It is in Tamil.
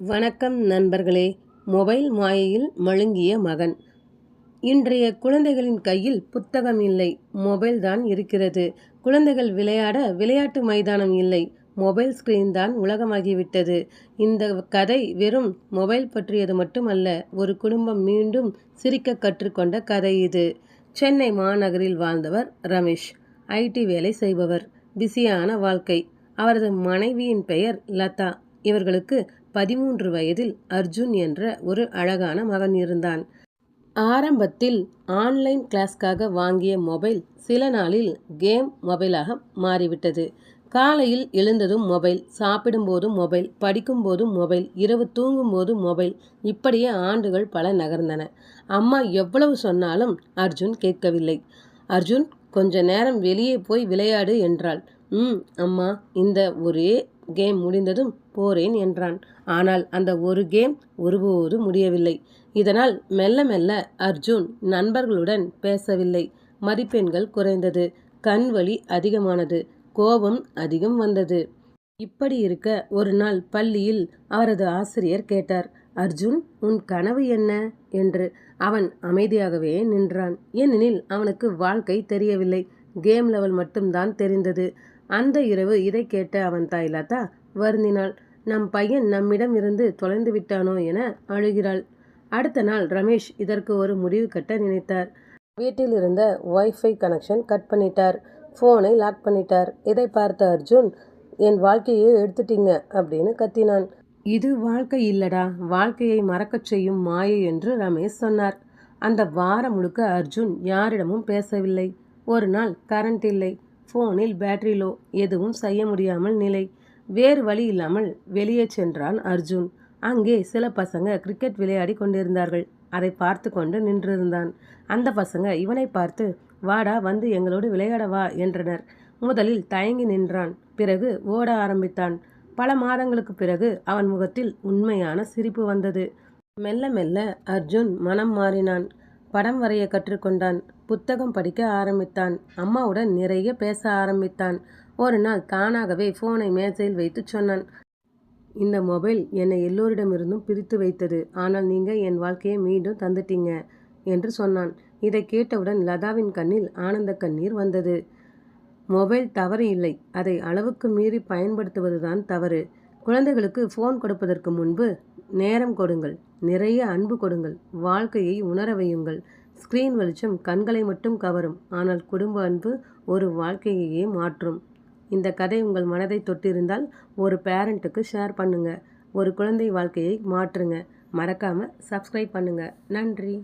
வணக்கம் நண்பர்களே. மொபைல் மாயையில் மழுங்கிய மகன். இன்றைய குழந்தைகளின் கையில் புத்தகம் இல்லை, மொபைல் தான் இருக்கிறது. குழந்தைகள் விளையாட விளையாட்டு மைதானம் இல்லை, மொபைல் ஸ்கிரீன் தான் உலகமாகிவிட்டது. இந்த கதை வெறும் மொபைல் பற்றியது மட்டுமல்ல, ஒரு குடும்பம் மீண்டும் சிரிக்க கற்றுக்கொண்ட கதை இது. சென்னை மாநகரில் வாழ்ந்தவர் ரமேஷ். ஐடி வேலை செய்பவர். பிஸியான வாழ்க்கை. அவரது மனைவியின் பெயர் லதா. இவர்களுக்கு 13 வயதில் அர்ஜுன் என்ற ஒரு அழகான மகன் இருந்தான். ஆரம்பத்தில் ஆன்லைன் கிளாஸ்க்காக வாங்கிய மொபைல் சில நாளில் கேம் மொபைலாக மாறிவிட்டது. காலையில் எழுந்ததும் மொபைல், சாப்பிடும்போதும் மொபைல், படிக்கும்போதும் மொபைல், இரவு தூங்கும்போதும் மொபைல். இப்படியே ஆண்டுகள் பல நகர்ந்தன. அம்மா எவ்வளவு சொன்னாலும் அர்ஜுன் கேட்கவில்லை. அர்ஜுன், கொஞ்ச நேரம் வெளியே போய் விளையாடு என்றாள். அம்மா, இந்த ஒரே கேம் முடிந்ததும் போறேன் என்றான். ஆனால் அந்த ஒரு கேம் ஒருபோதும் முடியவில்லை. இதனால் மெல்ல மெல்ல அர்ஜுன் நண்பர்களுடன் பேசவில்லை. மதிப்பெண்கள் குறைந்தது. கண் வலி அதிகமானது. கோபம் அதிகம் வந்தது. இப்படி இருக்க ஒரு நாள் பள்ளியில் அவரது ஆசிரியர் கேட்டார், அர்ஜுன், உன் கனவு என்ன என்று. அவன் அமைதியாகவே நின்றான். ஏனெனில் அவனுக்கு வாழ்க்கை தெரியவில்லை, கேம் லெவல் மட்டும்தான் தெரிந்தது. அந்த இரவு இதை கேட்ட அவன் தாய் லதா வருந்தினாள். நம் பையன் நம்மிடம் இருந்து தொலைந்து விட்டானோ என அழுகிறாள். அடுத்த நாள் ரமேஷ் இதற்கு ஒரு முடிவு கட்ட நினைத்தார். வீட்டில் இருந்த வைஃபை கனெக்ஷன் கட் பண்ணிட்டார். ஃபோனை லாக் பண்ணிட்டார். இதை பார்த்த அர்ஜுன், என் வாழ்க்கையை எடுத்துட்டீங்க அப்படின்னு கத்தினான். இது வாழ்க்கை இல்லடா, வாழ்க்கையை மறக்கச் செய்யும் மாயை என்று ரமேஷ் சொன்னார். அந்த வாரம் முழுக்க அர்ஜுன் யாரிடமும் பேசவில்லை. ஒரு நாள் கரண்ட் இல்லை. ஃபோனில் பேட்டரி லோ. எதுவும் செய்ய முடியாமல் நிலை. வேறு வழி இல்லாமல் வெளியே சென்றான் அர்ஜுன். அங்கே சில பசங்க கிரிக்கெட் விளையாடி கொண்டிருந்தார்கள். அதை பார்த்து கொண்டு நின்றிருந்தான். அந்த பசங்க இவனை பார்த்து, வாடா, வந்து எங்களோடு விளையாட வா என்றனர். முதலில் தயங்கி நின்றான். பிறகு ஓட ஆரம்பித்தான். பல மாதங்களுக்கு பிறகு அவன் முகத்தில் உண்மையான சிரிப்பு வந்தது. மெல்ல மெல்ல அர்ஜுன் மனம் மாறினான். படம் வரைய கற்றுக்கொண்டான். புத்தகம் படிக்க ஆரம்பித்தான். அம்மாவுடன் நிறைய பேச ஆரம்பித்தான். ஒரு நாள் தானாகவே ஃபோனை மேசையில் வைத்து சொன்னான், இந்த மொபைல் என்னை எல்லோரிடமிருந்தும் பிரித்து வைத்தது. ஆனால் நீங்கள் என் வாழ்க்கையை மீண்டும் தந்துட்டீங்க என்று சொன்னான். இதை கேட்டவுடன் லதாவின் கண்ணில் ஆனந்த கண்ணீர் வந்தது. மொபைல் தவறு இல்லை, அதை அளவுக்கு மீறி பயன்படுத்துவதுதான் தவறு. குழந்தைகளுக்கு ஃபோன் கொடுப்பதற்கு முன்பு நேரம் கொடுங்கள், நிறைய அன்பு கொடுங்கள், வாழ்க்கையை உணர வையுங்கள். ஸ்கிரீன் வெளிச்சம் கண்களை மட்டும் கவரும், ஆனால் குடும்ப அன்பு ஒரு வாழ்க்கையையே மாற்றும். இந்த கதை உங்கள் மனதை தொட்டிருந்தால் ஒரு பேரண்ட்டுக்கு ஷேர் பண்ணுங்க. ஒரு குழந்தை வாழ்க்கையை மாற்றுங்க. மறக்காம சப்ஸ்கிரைப் பண்ணுங்க. நன்றி.